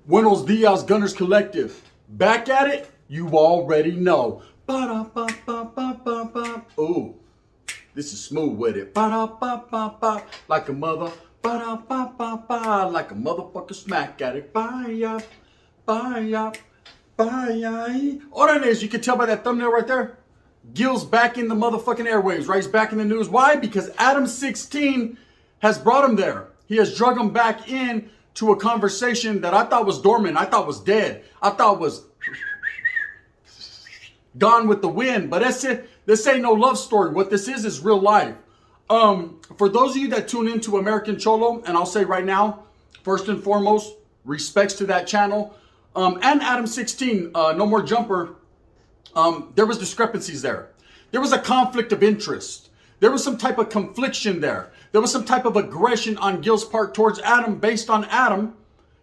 Buenos Dias Gunners Collective. Back at it? You already know. Ooh, this is smooth with it. Like a mother. Like a motherfucker smack at it. Bye. All that is, you can tell by that thumbnail right there. Gill's back in the motherfucking airwaves, right? He's back in the news. Why? Because Adam 16 has brought him there. He has drug him back in to a conversation that I thought was dormant. I thought was dead. I thought was gone with the wind. But that's it. This ain't no love story. What this is real life. For those of you that tune into American Cholo, and I'll say right now, first and foremost, respects to that channel. And Adam 16, No More Jumper, there was discrepancies there. There was a conflict of interest. There was some type of confliction there. There was some type of aggression on Gill's part towards Adam based on Adam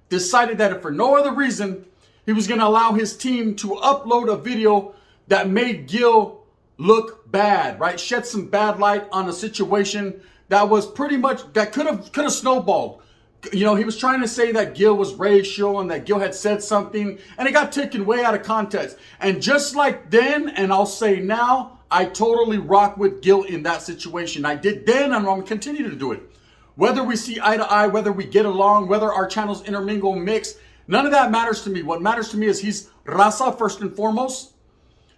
decided that if for no other reason, he was going to allow his team to upload a video that made Gill look bad, right? Shed some bad light on a situation that was pretty much, that could have snowballed. You know, he was trying to say that Gill was racial and that Gill had said something, and it got taken way out of context. And just like then, and I'll say now, I totally rock with Gill in that situation. I did then, and I'm going to continue to do it. Whether we see eye to eye, whether we get along, whether our channels intermingle, mix, none of that matters to me. What matters to me is he's raza first and foremost.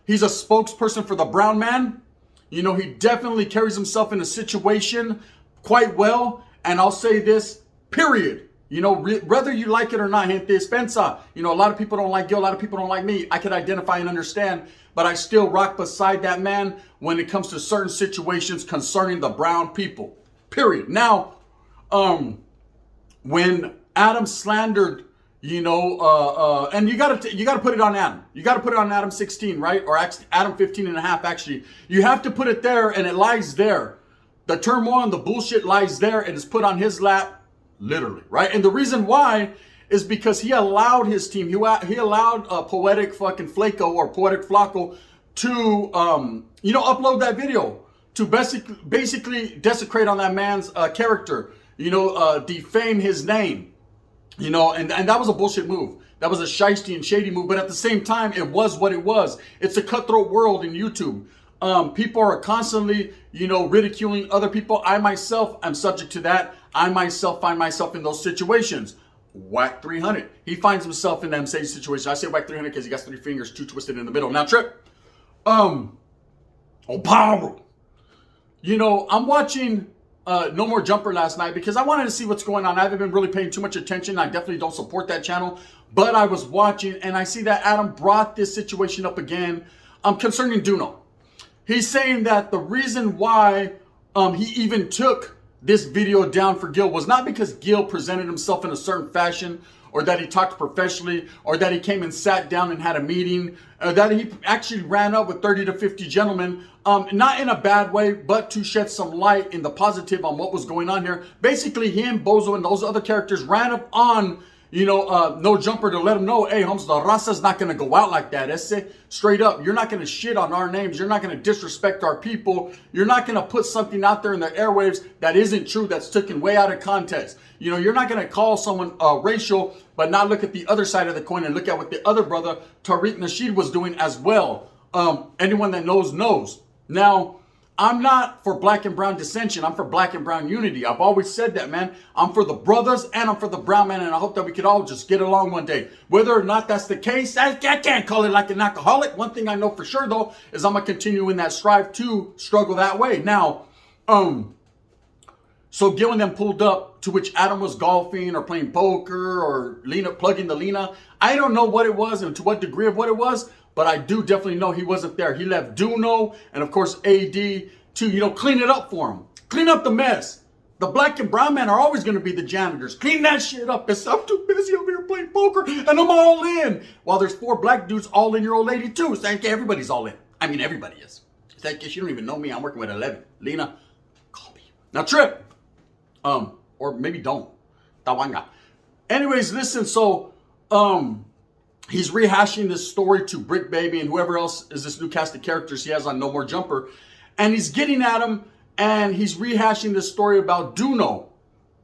He's a spokesperson for the brown man. You know, he definitely carries himself in a situation quite well. And I'll say this, period. You know, whether you like it or not, gente dispensa. You know, a lot of people don't like Gill, a lot of people don't like me. I can identify and understand, but I still rock beside that man when it comes to certain situations concerning the brown people, period. Now, when Adam slandered, you know, and you gotta put it on Adam. You gotta put it on Adam 16, right? Or Adam 15 and a half, actually. You have to put it there, and it lies there. The turmoil and the bullshit lies there, and it's put on his lap. Literally, right? And the reason why is because he allowed his team, he allowed Poetic fucking Flaco or Poetic Flaco to, you know, upload that video to basically desecrate on that man's character, you know, defame his name, you know, and that was a bullshit move. That was a shiesty and shady move, but at the same time, it was what it was. It's a cutthroat world in YouTube. People are constantly, you know, ridiculing other people. I myself am subject to that. I myself find myself in those situations. Whack 300. He finds himself in them same situation. I say whack 300 because he got 3 fingers, 2 twisted in the middle. Now, Trip. Power. You know, I'm watching No More Jumper last night because I wanted to see what's going on. I haven't been really paying too much attention. I definitely don't support that channel. But I was watching and I see that Adam brought this situation up again concerning Duno. He's saying that the reason why he even took this video down for Gill was not because Gill presented himself in a certain fashion or that he talked professionally or that he came and sat down and had a meeting, that he actually ran up with 30 to 50 gentlemen, not in a bad way, but to shed some light in the positive on what was going on here. Basically, him, Bozo, and those other characters ran up on, you know, No Jumper to let him know, hey, Holmes, the raza's not going to go out like that. Ese, straight up, you're not going to shit on our names. You're not going to disrespect our people. You're not going to put something out there in the airwaves that isn't true, that's taken way out of context. You know, you're not going to call someone racial, but not look at the other side of the coin and look at what the other brother, Tariq Nasheed, was doing as well. Anyone that knows, knows. Now, I'm not for black and brown dissension. I'm for black and brown unity. I've always said that, man. I'm for the brothers and I'm for the brown man, and I hope that we could all just get along one day. Whether or not that's the case, I can't call it like an alcoholic. One thing I know for sure, though, is I'm going to continue in that strive to struggle that way. Now, so Gill and them pulled up, to which Adam was golfing or playing poker or plugging the Lena. I don't know what it was and to what degree of what it was, but I do definitely know he wasn't there. He left Duno and, of course, AD to, you know, clean it up for him. Clean up the mess. The black and brown men are always going to be the janitors. Clean that shit up. I'm too busy over here playing poker and I'm all in. While there's 4 black dudes all in, your old lady too. So everybody's all in. I mean, everybody is. take it. She don't even know me. I'm working with 11. Lena, call me. Now, Trip. Or maybe don't. Tawanga. Anyways, listen, so, he's rehashing this story to Brick Baby and whoever else is this new cast of characters he has on No More Jumper. And he's getting at him, and he's rehashing this story about Duno.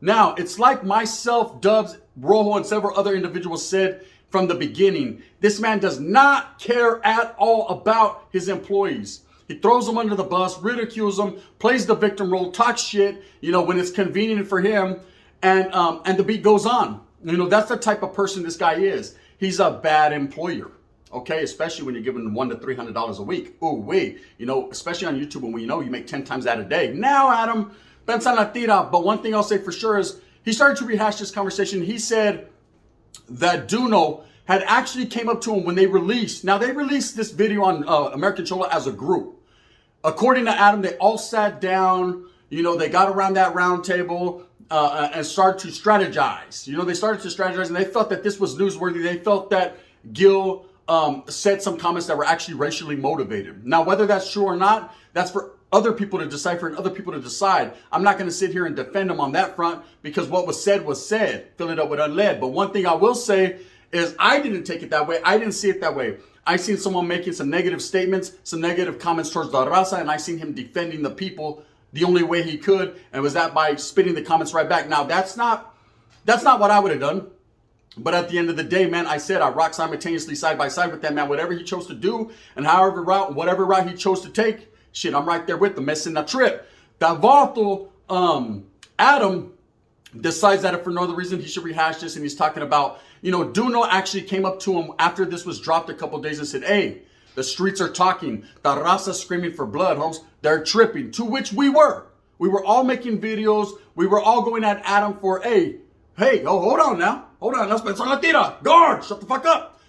Now, it's like myself, Dubs, Rojo, and several other individuals said from the beginning. This man does not care at all about his employees. He throws them under the bus, ridicules them, plays the victim role, talks shit, when it's convenient for him, and the beat goes on. That's the type of person this guy is. He's a bad employer, okay? Especially when you're giving them $100 to $300 a week. Ooh, wait, especially on YouTube when you make 10 times that a day. Now, Adam, pensa la tira. But one thing I'll say for sure is he started to rehash this conversation. He said that Duno had actually came up to him when they released. Now, they released this video on American Cholo as a group. According to Adam, they all sat down, they got around that round table and started to strategize. They started to strategize, and they felt that this was newsworthy. They felt that Gill said some comments that were actually racially motivated. Now, whether that's true or not, that's for other people to decipher and other people to decide. I'm not going to sit here and defend him on that front because what was said, fill it up with unlead. But one thing I will say is I didn't take it that way. I didn't see it that way. I seen someone making some negative statements, some negative comments towards the raza, and I seen him defending the people the only way he could, and was that by spitting the comments right back. Now, that's not what I would have done. But at the end of the day, man, I said I rock simultaneously side by side with that man. Whatever he chose to do and whatever route he chose to take, shit, I'm right there with him, missing the trip. That vato, Adam decides that if for no other reason he should rehash this, and he's talking about, Duno actually came up to him after this was dropped a couple days and said, hey, the streets are talking. The raza screaming for blood, Holmes. They're tripping. To which we were. We were all making videos. We were all going at Adam for, hey, hold on now. Hold on. Let's pensar la tira. Guard, shut the fuck up.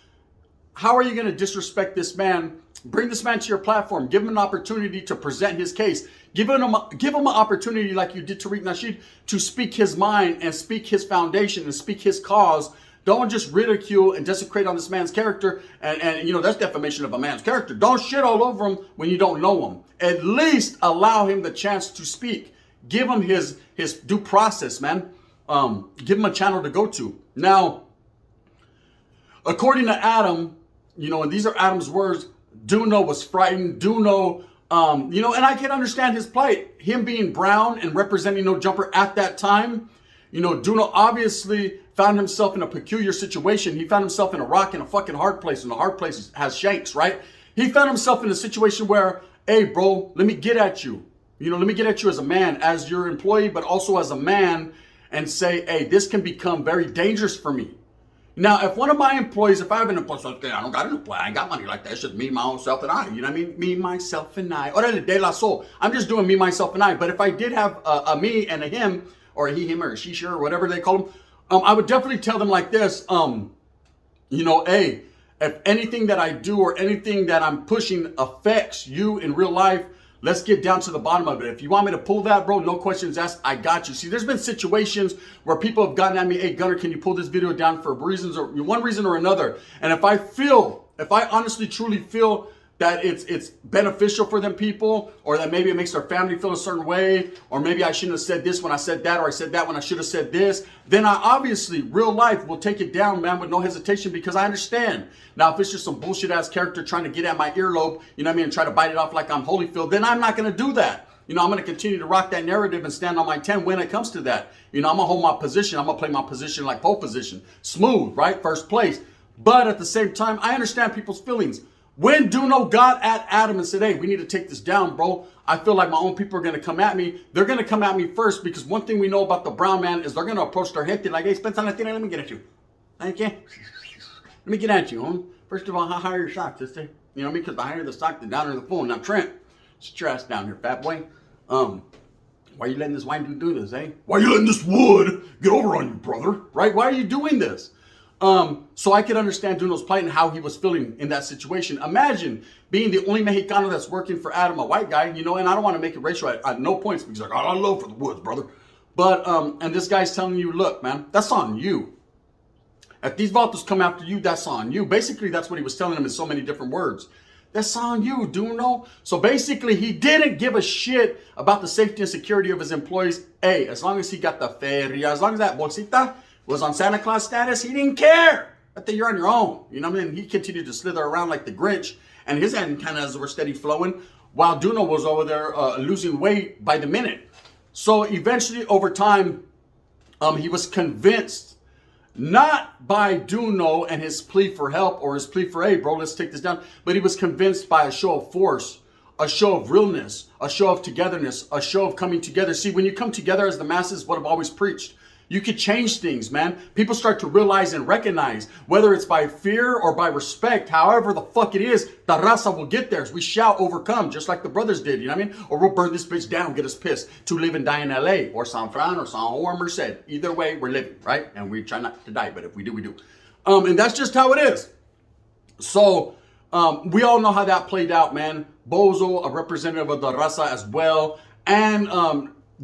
How are you going to disrespect this man? Bring this man to your platform. Give him an opportunity to present his case. Give him an opportunity like you did Tariq Nasheed to speak his mind and speak his foundation and speak his cause. Don't just ridicule and desecrate on this man's character. And that's defamation of a man's character. Don't shit all over him when you don't know him. At least allow him the chance to speak. Give him his due process, man. Give him a channel to go to. Now, according to Adam, and these are Adam's words, Duno was frightened. Duno, and I can understand his plight. Him being brown and representing No Jumper at that time, Duno obviously found himself in a peculiar situation. He found himself in a rock in a fucking hard place, and the hard place has shanks, right? He found himself in a situation where, hey, bro, let me get at you. Let me get at you as a man, as your employee, but also as a man, and say, hey, this can become very dangerous for me. Now, if one of my employees, if I have an employee, I don't got an employee, I ain't got money like that. It's just me, my own self, and I. You know what I mean? Me, myself, and I. Orale de la soul. I'm just doing me, myself, and I. But if I did have a me and a him, or a he, him, or a she, or whatever they call them, I would definitely tell them like this, hey, if anything that I do or anything that I'm pushing affects you in real life, let's get down to the bottom of it. If you want me to pull that, bro, no questions asked, I got you. See, there's been situations where people have gotten at me, hey, Gunner, can you pull this video down for reasons or one reason or another? And if I honestly, truly feel that it's beneficial for them people, or that maybe it makes their family feel a certain way, or maybe I shouldn't have said this when I said that, or I said that when I should have said this, then I obviously, real life, will take it down, man, with no hesitation, because I understand. Now, if it's just some bullshit ass character trying to get at my earlobe, and try to bite it off like I'm Holyfield, then I'm not going to do that. I'm going to continue to rock that narrative and stand on my 10 when it comes to that. I'm going to hold my position. I'm going to play my position like pole position. Smooth, right? First place. But at the same time, I understand people's feelings. When Duno got at Adam and said, hey, we need to take this down, bro, I feel like my own people are going to come at me. They're going to come at me first, because one thing we know about the brown man is they're going to approach their gente like, hey, Spencer, let me get at you. Thank you. Let me get at you, homie. First of all, how high are your socks, sister? You know what I mean? Because the higher the sock, the downer the phone. Now, Trent, sit your ass down here, fat boy. Why are you letting this white dude do this, eh? Why are you letting this wood get over on you, brother? Right? Why are you doing this? So I could understand Duno's plight and how he was feeling in that situation. Imagine being the only Mexicano that's working for Adam, a white guy, and I don't want to make it racial at no points, because like, I love for the woods, brother. But, and this guy's telling you, look, man, that's on you. If these vatos come after you, that's on you. Basically, that's what he was telling him in so many different words. That's on you, Duno. So basically, he didn't give a shit about the safety and security of his employees. Hey, as long as he got the feria, as long as that bolsita was on Santa Claus status, he didn't care. I think you're on your own. You know what I mean? He continued to slither around like the Grinch, and his antennas were steady flowing, while Duno was over there losing weight by the minute. So eventually, over time, he was convinced, not by Duno and his plea for help or his plea for, hey, bro, let's take this down. But he was convinced by a show of force, a show of realness, a show of togetherness, a show of coming together. See, when you come together as the masses, what I've always preached, you could change things, man. People start to realize and recognize, whether it's by fear or by respect, however the fuck it is, the raza will get there. We shall overcome, just like the brothers did, you know what I mean? Or we'll burn this bitch down, get us pissed, to live and die in LA, or San Fran, or San Juan, Merced. Either way, we're living, right? And we try not to die, but if we do, we do. And that's just how it is. So, we all know how that played out, man. Bozo, a representative of the raza as well, and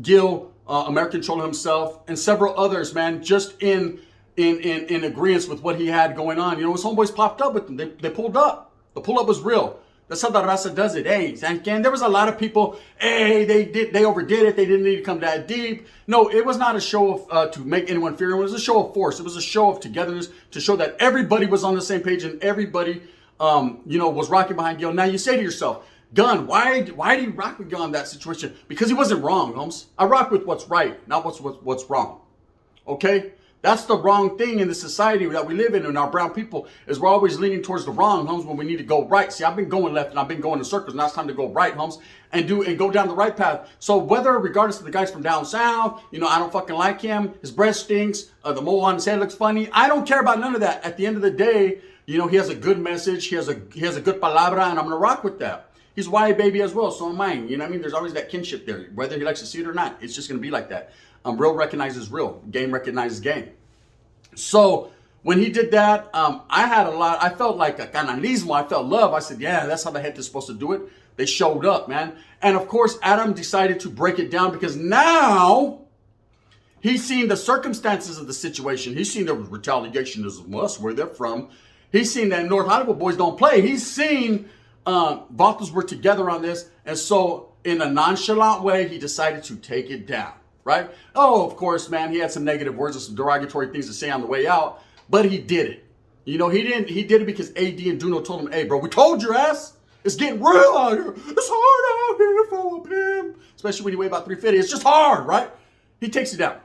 Gill, American Cholo himself, and several others, man, just in agreement with what he had going on. You know, his homeboys popped up with them. They pulled up. The pull up was real. That's how the raza does it. Hey, Sankan, there was a lot of people, hey, they overdid it. They didn't need to come that deep. No, it was not a show of to make anyone fear. It was a show of force. It was a show of togetherness to show that everybody was on the same page and everybody, was rocking behind Gill. Now you say to yourself, Gun, why did you rock with Gill in that situation? Because he wasn't wrong, Holmes. I rock with what's right, not what's wrong. Okay? That's the wrong thing in the society that we live in, and our brown people, is we're always leaning towards the wrong, Holmes, when we need to go right. See, I've been going left and I've been going in circles. Now it's time to go right, Holmes, and go down the right path. So whether, regardless of the guys from down south, I don't fucking like him, his breath stinks, the mole on his head looks funny, I don't care about none of that. At the end of the day, he has a good message, he has a good palabra, and I'm gonna rock with that. He's white baby as well, so am I. You know what I mean? There's always that kinship there. Whether he likes to see it or not, it's just going to be like that. Real recognizes real. Game recognizes game. So when he did that, I felt like a canalismo. I felt love. I said, yeah, that's how the head is supposed to do it. They showed up, man. And of course, Adam decided to break it down because now he's seen the circumstances of the situation. He's seen the retaliation is a must, where they're from. He's seen that North Hollywood boys don't play. He's seen Vatos were together on this, and so in a nonchalant way, he decided to take it down, right? Oh, of course, man, he had some negative words or some derogatory things to say on the way out, but he did it. He did it because AD and Duno told him, hey, bro, we told your ass, it's getting real out here. It's hard out here for a pimp, especially when you weigh about 350. It's just hard, right? He takes it down.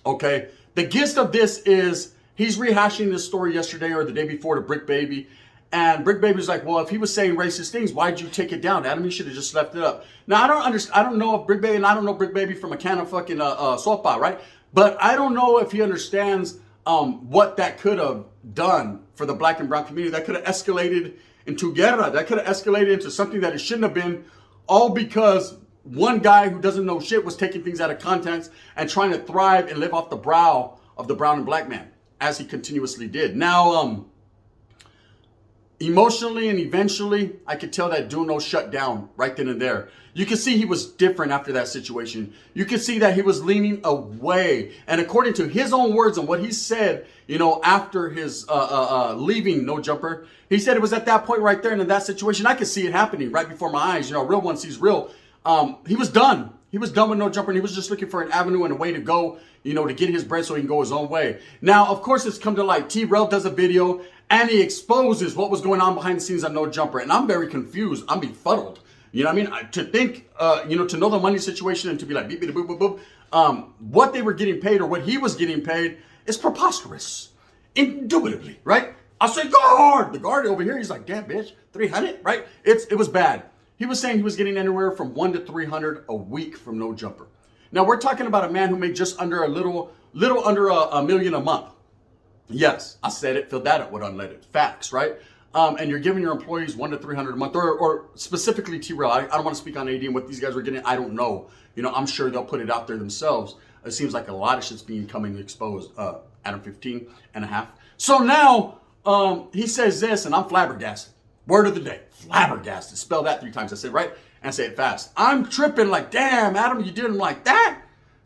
Okay, the gist of this is he's rehashing this story yesterday or the day before to Brick Baby. And Brick Baby was like, well, if he was saying racist things, why'd you take it down, Adam? You should have just left it up. Now, I don't understand. I don't know if Brick Baby, and I don't know Brick Baby from a can of fucking sopa, right? But I don't know if he understands what that could have done for the black and brown community. That could have escalated into guerra. That could have escalated into something that it shouldn't have been, all because one guy who doesn't know shit was taking things out of context and trying to thrive and live off the brow of the brown and black man, as he continuously did. Now, emotionally and eventually, I could tell that Duno shut down right then and there. You could see he was different after that situation. You could see that he was leaning away. And according to his own words and what he said, after his leaving No Jumper, he said it was at that point right there and in that situation, I could see it happening right before my eyes. Real one sees real. He was done. He was done with No Jumper, and he was just looking for an avenue and a way to go, to get his bread so he can go his own way. Now, of course, it's come to light. T-Rel does a video, and he exposes what was going on behind the scenes on No Jumper. And I'm very confused. I'm befuddled. You know what I mean? To think, to know the money situation and to be like, beep, beep, boop, boop, boop. What they were getting paid or what he was getting paid is preposterous. Indubitably, right? I say, guard! The guard over here, he's like, damn, bitch, 300, right? It was bad. He was saying he was getting anywhere from 100 to 300 a week from No Jumper. Now, we're talking about a man who made just under a little under a million a month. Yes, I said it, filled that up with unleaded. Facts, right? And you're giving your employees 100 to 300 a month, or specifically T-Rel. I don't want to speak on AD and what these guys were getting. I don't know. I'm sure they'll put it out there themselves. It seems like a lot of shit's coming exposed. Adam 15 and a half. So now he says this, and I'm flabbergasted. Word of the day, flabbergasted. Spell that 3 times. I said right, and say it fast. I'm tripping like, damn, Adam, you did him like that?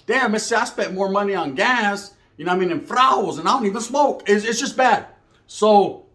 Damn, I spent more money on gas, in frowls, and I don't even smoke. It's just bad. So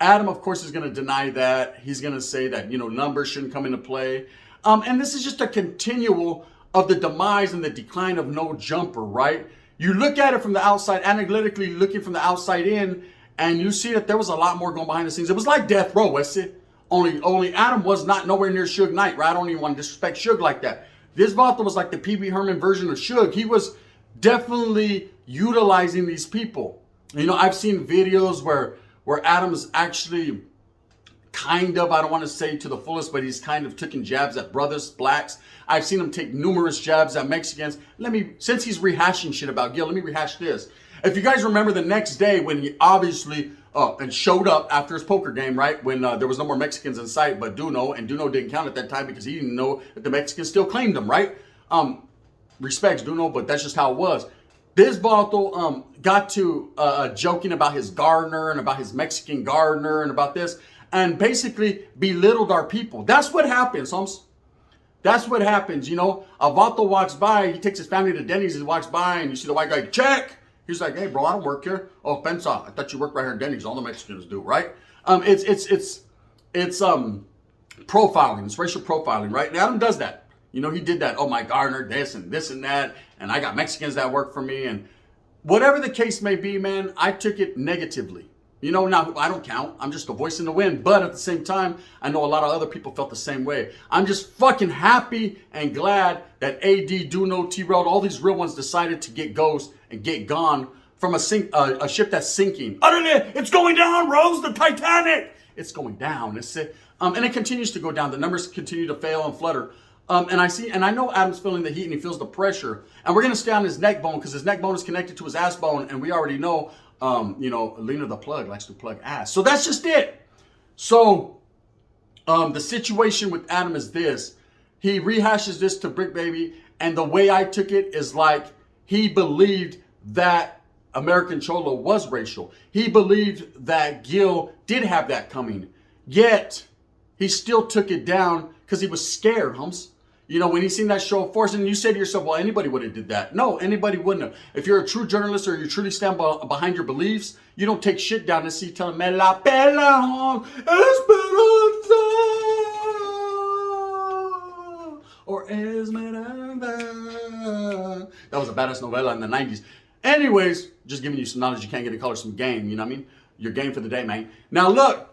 Adam, of course, is going to deny that. He's going to say that, numbers shouldn't come into play. And this is just a continual of the demise and the decline of no jumper, right? You look at it from the outside, analytically looking from the outside in, and you see that there was a lot more going behind the scenes. It was like Death Row, that's it. Only Adam was not nowhere near Suge Knight, right? I don't even want to disrespect Suge like that. This Vato was like the Pee-wee Herman version of Suge. He was definitely utilizing these people. I've seen videos where Adam's actually kind of, I don't want to say to the fullest, but he's kind of taking jabs at brothers, blacks. I've seen him take numerous jabs at Mexicans. Since he's rehashing shit about Gill, let me rehash this. If you guys remember the next day when he obviously and showed up after his poker game, right? When there was no more Mexicans in sight but Duno, and Duno didn't count at that time because he didn't know that the Mexicans still claimed him, right? Respects Duno, but that's just how it was. This Vato got to joking about his gardener and about his Mexican gardener and about this, and basically belittled our people. That's what happens, Holmes. That's what happens, A Vato walks by, he takes his family to Denny's, he walks by, and you see the white guy, check! He's like, hey, bro, I don't work here. Oh, Pensa, I thought you worked right here in Denny's. All the Mexicans do, right? It's profiling. It's racial profiling, right? And Adam does that. He did that. Oh, my gardener, this and that. And I got Mexicans that work for me. And whatever the case may be, man, I took it negatively. Now I don't count. I'm just a voice in the wind. But at the same time, I know a lot of other people felt the same way. I'm just fucking happy and glad that AD, Duno, T-Rail, all these real ones decided to get ghost and get gone from a ship that's sinking. It's going down, Rose, the Titanic. It's going down. And it continues to go down. The numbers continue to fail and flutter. And I know Adam's feeling the heat and he feels the pressure. And we're going to stay on his neck bone because his neck bone is connected to his ass bone. And we already know, Lena the plug likes to plug ass. So that's just it. So the situation with Adam is this. He rehashes this to Brick Baby. And the way I took it is like he believed that American Cholo was racial. He believed that Gill did have that coming. Yet, he still took it down because he was scared, Humps. When he seen that show of force, and you say to yourself, well, anybody would have did that. No, anybody wouldn't have. If you're a true journalist or you truly stand behind your beliefs, you don't take shit down and see telling me la pela esperanza or Esmeralda. That was a badass novella in the 90s. Anyways, just giving you some knowledge you can't get in color, some game, you know what I mean? Your game for the day, man. Now look,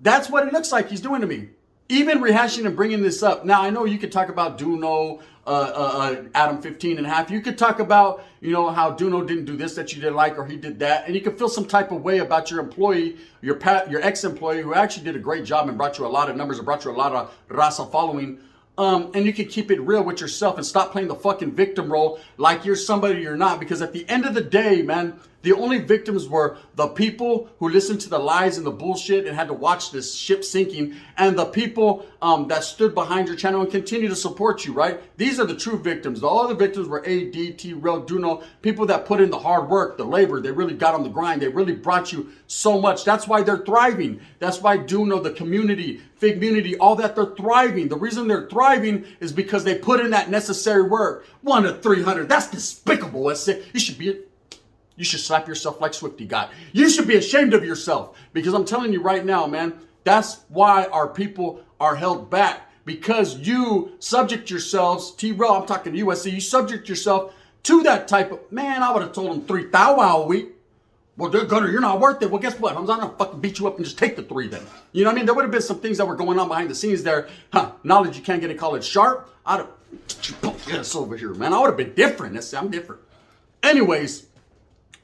that's what it looks like he's doing to me. Even rehashing and bringing this up. Now, I know you could talk about Duno, Adam 15 and a half. You could talk about, how Duno didn't do this that you didn't like or he did that. And you could feel some type of way about your employee, your ex-employee who actually did a great job and brought you a lot of numbers and brought you a lot of raza following. And you can keep it real with yourself and stop playing the fucking victim role like you're somebody you're not. Because at the end of the day, man, the only victims were the people who listened to the lies and the bullshit and had to watch this ship sinking, and the people that stood behind your channel and continue to support you, right? These are the true victims. The other victims were AD, T-Rail, Duno, people that put in the hard work, the labor. They really got on the grind. They really brought you so much. That's why they're thriving. That's why Duno, the community, Figmunity, all that, they're thriving. The reason they're thriving is because they put in that necessary work. 1 to 300. That's despicable. That's it. You should slap yourself like Swifty got. You should be ashamed of yourself. Because I'm telling you right now, man, that's why our people are held back. Because you subject yourselves, T-Rail, I'm talking to USC, you subject yourself to that type of, man, I would have told them 3,000 a week. Well, Gunner, you're not worth it. Well, guess what? I'm not going to fucking beat you up and just take the 3 then. You know what I mean? There would have been some things that were going on behind the scenes there. Knowledge you can't get in college sharp. I'd have, yes, over here, man. I would have been different. I'm different. Anyways,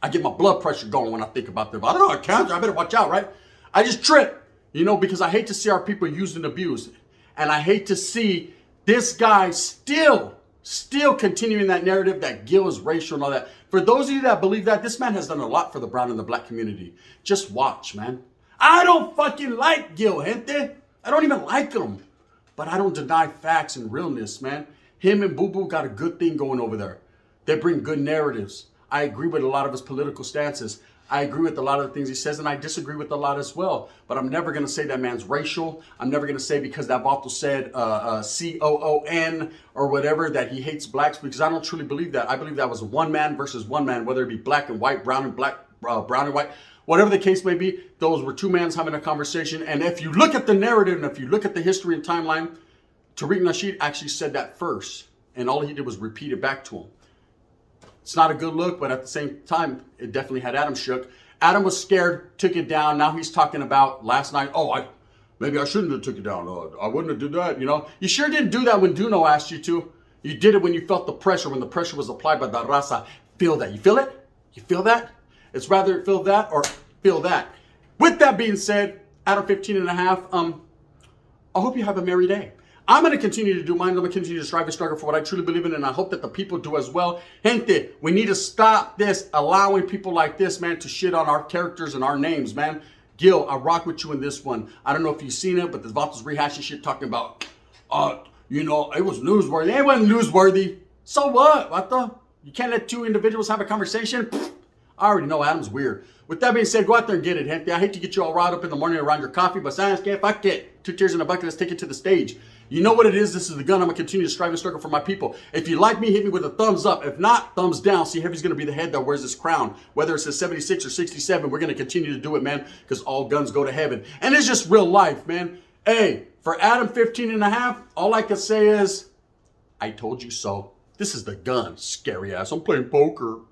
I get my blood pressure going when I think about this. I don't know, cancer. I better watch out, right? I just trip, because I hate to see our people used and abused. And I hate to see this guy still continuing that narrative that Gill is racial and all that. For those of you that believe that, this man has done a lot for the brown and the black community. Just watch, man. I don't fucking like Gill, gente. I don't even like him. But I don't deny facts and realness, man. Him and Boo Boo got a good thing going over there. They bring good narratives. I agree with a lot of his political stances. I agree with a lot of the things he says, and I disagree with a lot as well. But I'm never going to say that man's racial. I'm never going to say because that Vato said COON or whatever that he hates blacks, because I don't truly believe that. I believe that was one man versus one man, whether it be black and white, brown and black, brown and white, Whatever the case may be, those were two men having a conversation. And if you look at the narrative and if you look at the history and timeline, Tariq Nasheed actually said that first. And all he did was repeat it back to him. It's not a good look, but at the same time, it definitely had Adam shook. Adam was scared, took it down. Now he's talking about last night, maybe I shouldn't have took it down. I wouldn't have did that, you know. You sure didn't do that when Duno asked you to. You did it when you felt the pressure, when the pressure was applied by the raza. Feel that. You feel it? You feel that? It's rather feel that or feel that. With that being said, Adam 15 and a half, I hope you have a merry day. I'm going to continue to do mine. I'm going to continue to strive and struggle for what I truly believe in, and I hope that the people do as well. Gente, we need to stop this, allowing people like this, man, to shit on our characters and our names, man. Gill, I rock with you in this one. I don't know if you've seen it, but the Vatos rehashing shit talking about, you know, it was newsworthy. It wasn't newsworthy. So what? Vato? You can't let two individuals have a conversation? Pfft. I already know Adam's weird. With that being said, go out there and get it, gente. I hate to get you all riled up in the morning around your coffee, but science can't fuck it. 2 tears in a bucket, let's take it to the stage. You know what it is. This is the gun. I'm going to continue to strive and struggle for my people. If you like me, hit me with a thumbs up. If not, thumbs down. See, Heavy's going to be the head that wears this crown. Whether it's a 76 or 67, we're going to continue to do it, man, because all guns go to heaven. And it's just real life, man. Hey, for Adam 15 and a half, all I can say is, I told you so. This is the gun, scary ass. I'm playing poker.